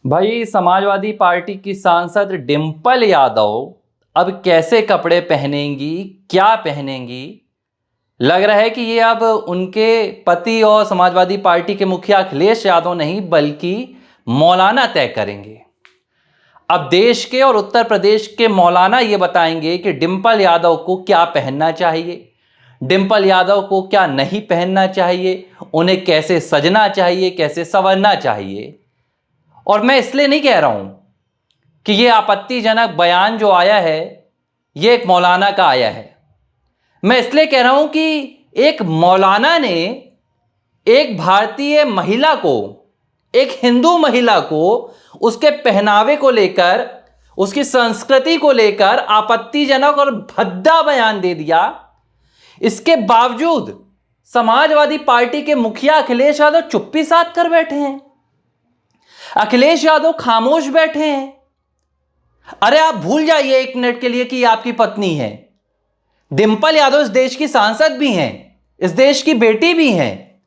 भाई, समाजवादी पार्टी की सांसद डिंपल यादव अब कैसे कपड़े पहनेंगी, क्या पहनेंगी? लग रहा है कि ये अब उनके पति और समाजवादी पार्टी के मुखिया अखिलेश यादव नहीं बल्कि मौलाना तय करेंगे। अब देश के और उत्तर प्रदेश के मौलाना ये बताएंगे कि डिंपल यादव को क्या पहनना चाहिए, डिंपल यादव को क्या नहीं पहनना चाहिए, उन्हें कैसे सजना चाहिए, कैसे संवरना चाहिए। और मैं इसलिए नहीं कह रहा हूं कि ये आपत्तिजनक बयान जो आया है ये एक मौलाना का आया है। मैं इसलिए कह रहा हूं कि एक मौलाना ने एक भारतीय महिला को, एक हिंदू महिला को उसके पहनावे को लेकर, उसकी संस्कृति को लेकर आपत्तिजनक और भद्दा बयान दे दिया। इसके बावजूद समाजवादी पार्टी के मुखिया अखिलेश यादव चुप्पी साध कर बैठे हैं। अखिलेश यादव खामोश बैठे हैं। अरे आप भूल जाइए एक मिनट के लिए कि आपकी पत्नी है। डिंपल यादव इस देश की सांसद भी हैं, इस देश की बेटी भी हैं।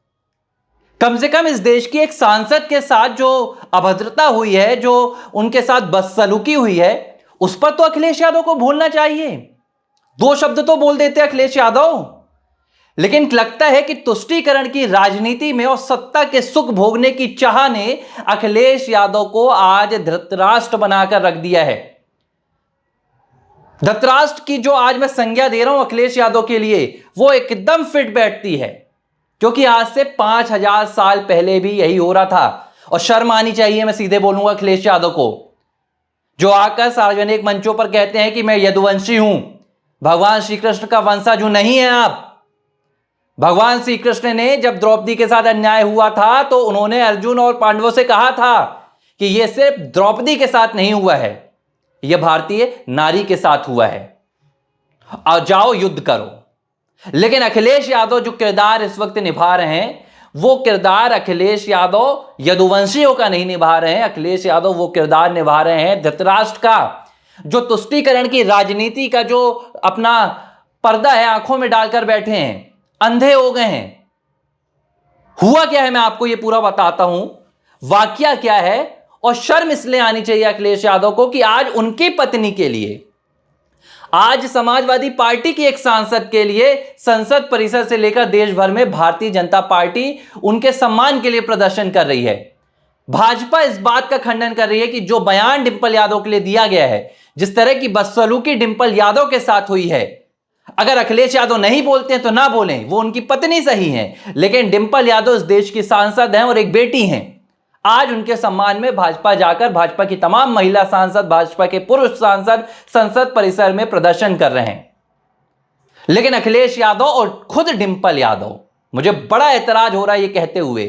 कम से कम इस देश की एक सांसद के साथ जो अभद्रता हुई है, जो उनके साथ बदसलूकी हुई है, उस पर तो अखिलेश यादव को भूलना चाहिए। दो शब्द तो बोल देते अखिलेश यादव। लेकिन लगता है कि तुष्टीकरण की राजनीति में और सत्ता के सुख भोगने की चाह ने अखिलेश यादव को आज धृतराष्ट्र बनाकर रख दिया है। धृतराष्ट्र की जो आज मैं संज्ञा दे रहा हूं अखिलेश यादव के लिए, वो एकदम फिट बैठती है, क्योंकि आज से 5000 साल पहले भी यही हो रहा था। और शर्म आनी चाहिए, मैं सीधे बोलूंगा अखिलेश यादव को, जो आकर सार्वजनिक मंचों पर कहते हैं कि मैं यदुवंशी हूं, भगवान श्री कृष्ण का वंशज हूं। नहीं है आप। भगवान श्री कृष्ण ने जब द्रौपदी के साथ अन्याय हुआ था तो उन्होंने अर्जुन और पांडवों से कहा था कि यह सिर्फ द्रौपदी के साथ नहीं हुआ है, यह भारतीय नारी के साथ हुआ है, और जाओ युद्ध करो। लेकिन अखिलेश यादव जो किरदार इस वक्त निभा रहे हैं, वो किरदार अखिलेश यादव यदुवंशियों का नहीं निभा रहे हैं। अखिलेश यादव वो किरदार निभा रहे हैं धृतराष्ट्र का, जो तुष्टीकरण की राजनीति का जो अपना पर्दा है आंखों में डालकर बैठे हैं, अंधे हो गए हैं। हुआ क्या है मैं आपको यह पूरा बताता हूं, वाकया क्या है। और शर्म इसलिए आनी चाहिए अखिलेश यादव को कि आज उनकी पत्नी के लिए, आज समाजवादी पार्टी की एक सांसद के लिए संसद परिसर से लेकर देश भर में भारतीय जनता पार्टी उनके सम्मान के लिए प्रदर्शन कर रही है। भाजपा इस बात का खंडन कर रही है कि जो बयान डिंपल यादव के लिए दिया गया है, जिस तरह की बदसलूकी डिंपल यादव के साथ हुई है, अगर अखिलेश यादव नहीं बोलते हैं तो ना बोलें, वो उनकी पत्नी सही हैं, लेकिन डिंपल यादव इस देश की सांसद हैं और एक बेटी हैं। आज उनके सम्मान में भाजपा जाकर भाजपा की तमाम महिला सांसद, भाजपा के पुरुष सांसद संसद परिसर में प्रदर्शन कर रहे हैं। लेकिन अखिलेश यादव और खुद डिंपल यादव, मुझे बड़ा ऐतराज हो रहा है ये कहते हुए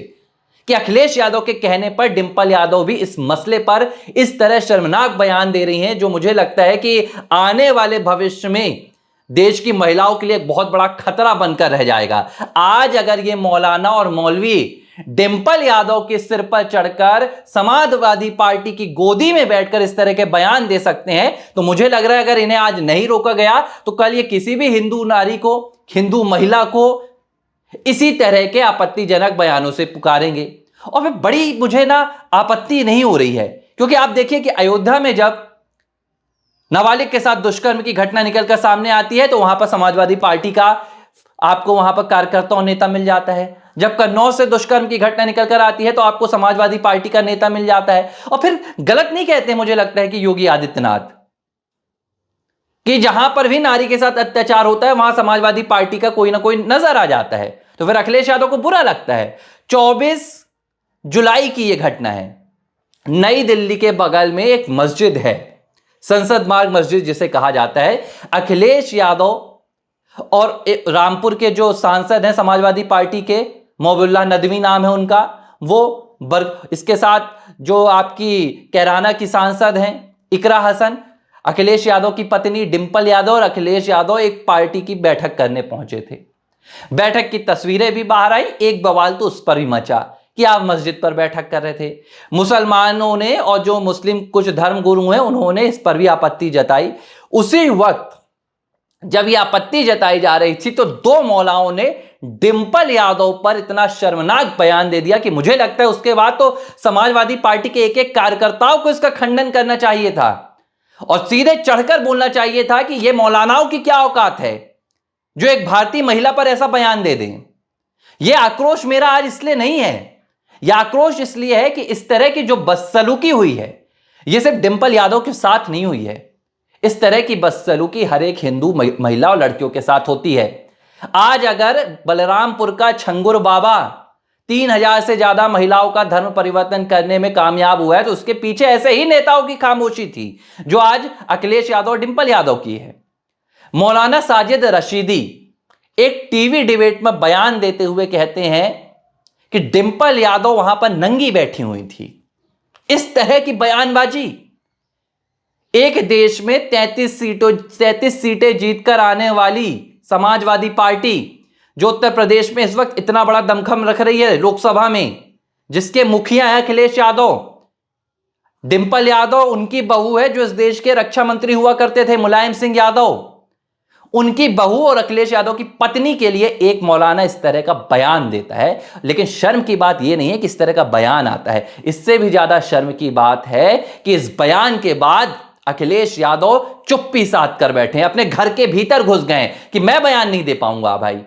कि अखिलेश यादव के कहने पर डिंपल यादव भी इस मसले पर इस तरह शर्मनाक बयान दे रही हैं, जो मुझे लगता है कि आने वाले भविष्य में देश की महिलाओं के लिए एक बहुत बड़ा खतरा बनकर रह जाएगा। आज अगर ये मौलाना और मौलवी डिंपल यादव के सिर पर चढ़कर समाजवादी पार्टी की गोदी में बैठकर इस तरह के बयान दे सकते हैं, तो मुझे लग रहा है अगर इन्हें आज नहीं रोका गया तो कल ये किसी भी हिंदू नारी को, हिंदू महिला को इसी तरह के आपत्तिजनक बयानों से पुकारेंगे। और फिर बड़ी मुझे ना आपत्ति नहीं हो रही है, क्योंकि आप देखिए कि अयोध्या में जब नाबालिग के साथ दुष्कर्म की घटना निकलकर सामने आती है तो वहां पर समाजवादी पार्टी का आपको वहां पर कार्यकर्ता और नेता मिल जाता है। जब कन्नौज से दुष्कर्म की घटना निकलकर आती है तो आपको समाजवादी पार्टी का नेता मिल जाता है। और फिर गलत नहीं कहते मुझे लगता है कि योगी आदित्यनाथ, कि जहां पर भी नारी के साथ अत्याचार होता है वहां समाजवादी पार्टी का कोई ना कोई नजर आ जाता है। तो फिर अखिलेश यादव को बुरा लगता है। 24 जुलाई की यह घटना है, नई दिल्ली के बगल में एक मस्जिद है, संसद मार्ग मस्जिद जिसे कहा जाता है। अखिलेश यादव और रामपुर के जो सांसद हैं समाजवादी पार्टी के, मोबुल्ला नदवी नाम है उनका, वो इसके साथ जो आपकी कैराना की सांसद हैं इकरा हसन, अखिलेश यादव की पत्नी डिंपल यादव और अखिलेश यादव एक पार्टी की बैठक करने पहुंचे थे। बैठक की तस्वीरें भी बाहर आई। एक बवाल तो उस पर भी मचा कि आप मस्जिद पर बैठक कर रहे थे। मुसलमानों ने और जो मुस्लिम कुछ धर्म गुरु हैं उन्होंने इस पर भी आपत्ति जताई। उसी वक्त जब ये आपत्ति जताई जा रही थी तो दो मौलाओं ने डिंपल यादव पर इतना शर्मनाक बयान दे दिया कि मुझे लगता है उसके बाद तो समाजवादी पार्टी के एक एक कार्यकर्ताओं को इसका खंडन करना चाहिए था और सीधे चढ़कर बोलना चाहिए था कि यह मौलानाओं की क्या औकात है जो एक भारतीय महिला पर ऐसा बयान दे दें। यह आक्रोश मेरा आज इसलिए नहीं है, यह आक्रोश इसलिए है कि इस तरह की जो बदसलूकी हुई है यह सिर्फ डिंपल यादव के साथ नहीं हुई है। इस तरह की बदसलूकी हर एक हिंदू महिला और लड़कियों के साथ होती है। आज अगर बलरामपुर का छंगुर बाबा 3000 से ज्यादा महिलाओं का धर्म परिवर्तन करने में कामयाब हुआ है तो उसके पीछे ऐसे ही नेताओं की खामोशी थी जो आज अखिलेश यादव और डिंपल यादव की है। मौलाना साजिद रशीदी एक टीवी डिबेट में बयान देते हुए कहते हैं कि डिंपल यादव वहां पर नंगी बैठी हुई थी। इस तरह की बयानबाजी, एक देश में 33 सीटें जीतकर आने वाली समाजवादी पार्टी जो उत्तर प्रदेश में इस वक्त इतना बड़ा दमखम रख रही है लोकसभा में, जिसके मुखिया हैं अखिलेश यादव, डिंपल यादव उनकी बहू है जो इस देश के रक्षा मंत्री हुआ करते थे मुलायम सिंह यादव, उनकी बहू और अखिलेश यादव की पत्नी के लिए एक मौलाना इस तरह का बयान देता है। लेकिन शर्म की बात यह नहीं है कि इस तरह का बयान आता है, इससे भी ज्यादा शर्म की बात है कि इस बयान के बाद अखिलेश यादव चुप्पी साध कर बैठे हैं, अपने घर के भीतर घुस गए कि मैं बयान नहीं दे पाऊंगा भाई,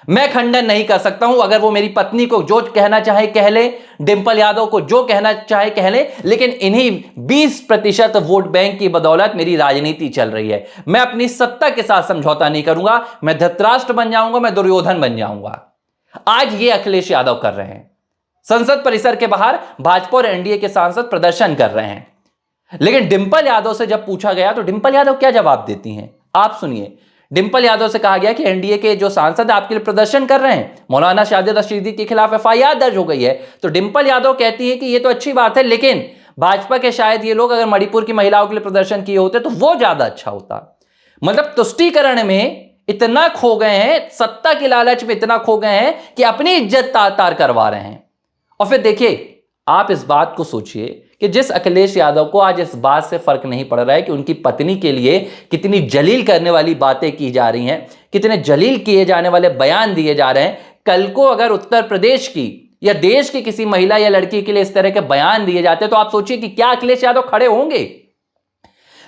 मैं खंडन नहीं कर सकता हूं। अगर वो मेरी पत्नी को जो कहना चाहे कह ले, डिंपल यादव को जो कहना चाहे कह ले, लेकिन इन्हीं 20% वोट बैंक की बदौलत मेरी राजनीति चल रही है। मैं अपनी सत्ता के साथ समझौता नहीं करूंगा, मैं धृतराष्ट्र बन जाऊंगा, मैं दुर्योधन बन जाऊंगा। आज ये अखिलेश यादव कर रहे हैं। संसद परिसर के बाहर भाजपा और एनडीए के सांसद प्रदर्शन कर रहे हैं। लेकिन डिंपल यादव से जब पूछा गया तो डिंपल यादव क्या जवाब देती हैं, आप सुनिए। डिंपल यादव से कहा गया कि एनडीए के जो सांसद आपके लिए प्रदर्शन कर रहे हैं, मौलाना साजिद रशीदी के खिलाफ एफआईआर दर्ज हो गई है, तो डिंपल यादव कहती है कि ये तो अच्छी बात है, लेकिन भाजपा के शायद ये लोग अगर मणिपुर की महिलाओं के लिए प्रदर्शन किए होते तो वो ज्यादा अच्छा होता। मतलब तुष्टीकरण में इतना खो गए हैं, सत्ता के लालच में इतना खो गए हैं कि अपनी इज्जत तार तार करवा रहे हैं। और फिर देखिए, आप इस बात को सोचिए कि जिस अखिलेश यादव को आज इस बात से फर्क नहीं पड़ रहा है कि उनकी पत्नी के लिए कितनी जलील करने वाली बातें की जा रही हैं, कितने जलील किए जाने वाले बयान दिए जा रहे हैं, कल को अगर उत्तर प्रदेश की या देश की किसी महिला या लड़की के लिए इस तरह के बयान दिए जाते हैं तो आप सोचिए कि क्या अखिलेश यादव खड़े होंगे।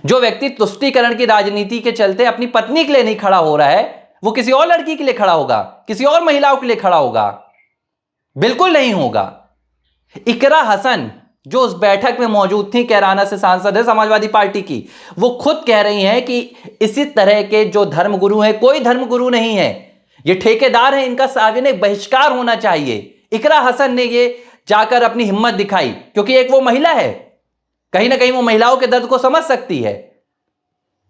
जो व्यक्ति तुष्टीकरण की राजनीति के चलते अपनी पत्नी के लिए नहीं खड़ा हो रहा है, वो किसी और लड़की के लिए खड़ा होगा, किसी और महिलाओं के लिए खड़ा होगा? बिल्कुल नहीं होगा। इकरा हसन जो उस बैठक में मौजूद थी, कैराना से सांसद है समाजवादी पार्टी की, वो खुद कह रही हैं कि इसी तरह के जो धर्मगुरु हैं, कोई धर्मगुरु नहीं है, ये ठेकेदार हैं, इनका सार्वजनिक बहिष्कार होना चाहिए। इकरा हसन ने ये जाकर अपनी हिम्मत दिखाई क्योंकि एक वो महिला है, कहीं ना कहीं वो महिलाओं के दर्द को समझ सकती है।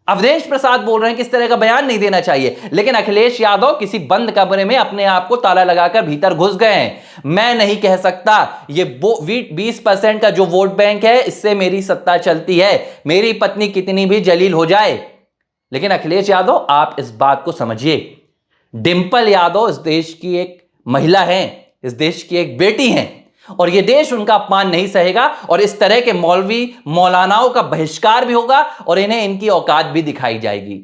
अवधेश प्रसाद बोल रहे हैं कि इस तरह का बयान नहीं देना चाहिए, लेकिन अखिलेश यादव किसी बंद कमरे में अपने आप को ताला लगाकर भीतर घुस गए हैं। मैं नहीं कह सकता ये 20% का जो वोट बैंक है इससे मेरी सत्ता चलती है, मेरी पत्नी कितनी भी जलील हो जाए। लेकिन अखिलेश यादव, आप इस बात को समझिए, डिंपल यादव इस देश की एक महिला है, इस देश की एक बेटी हैं और यह देश उनका अपमान नहीं सहेगा और इस तरह के मौलवी मौलानाओं का बहिष्कार भी होगा और इन्हें इनकी औकात भी दिखाई जाएगी।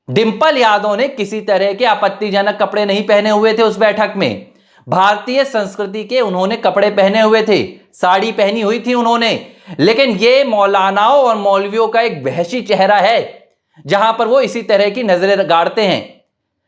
डिंपल यादव ने किसी तरह के आपत्तिजनक कपड़े नहीं पहने हुए थे उस बैठक में, भारतीय संस्कृति के उन्होंने कपड़े पहने हुए थे, साड़ी पहनी हुई थी उन्होंने। लेकिन यह मौलानाओं और मौलवियों का एक वहशी चेहरा है जहां पर वो इसी तरह की नजरें गाड़ते हैं।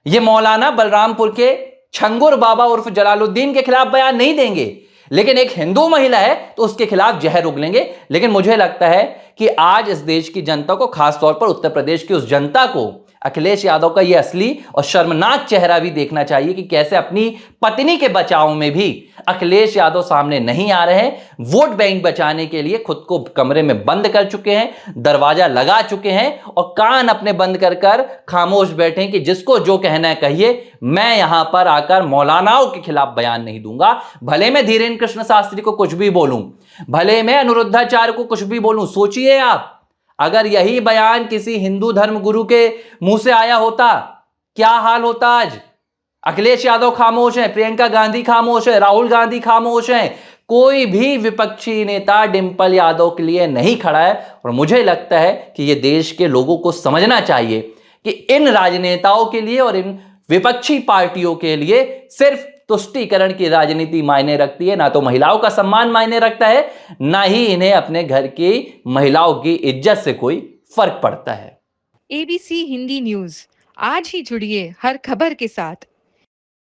यह मौलाना बलरामपुर के छंगुर बाबा उर्फ जलालुद्दीन के खिलाफ बयान नहीं देंगे, लेकिन एक हिंदू महिला है तो उसके खिलाफ जहर उगलेंगे। लेकिन मुझे लगता है कि आज इस देश की जनता को, खासतौर पर उत्तर प्रदेश की उस जनता को, अखिलेश यादव का यह असली और शर्मनाक चेहरा भी देखना चाहिए कि कैसे अपनी पत्नी के बचाव में भी अखिलेश यादव सामने नहीं आ रहे हैं। वोट बैंक बचाने के लिए खुद को कमरे में बंद कर चुके हैं, दरवाजा लगा चुके हैं और कान अपने बंद कर कर खामोश बैठे कि जिसको जो कहना है कहिए, मैं यहां पर आकर मौलानाओं के खिलाफ बयान नहीं दूंगा। भले मैं धीरेन्द्र कृष्ण शास्त्री को कुछ भी बोलूं, भले मैं अनिरुद्धाचार्य को कुछ भी बोलूं। सोचिए आप, अगर यही बयान किसी हिंदू धर्म गुरु के मुंह से आया होता, क्या हाल होता आज? अखिलेश यादव खामोश हैं, प्रियंका गांधी खामोश है, राहुल गांधी खामोश हैं, कोई भी विपक्षी नेता डिंपल यादव के लिए नहीं खड़ा है। और मुझे लगता है कि यह देश के लोगों को समझना चाहिए कि इन राजनेताओं के लिए और इन विपक्षी पार्टियों के लिए सिर्फ तुष्टीकरण की राजनीति मायने रखती है, ना तो महिलाओं का सम्मान मायने रखता है, ना ही इन्हें अपने घर की महिलाओं की इज्जत से कोई फर्क पड़ता है। एबीसी हिंदी न्यूज, आज ही जुड़िए हर खबर के साथ।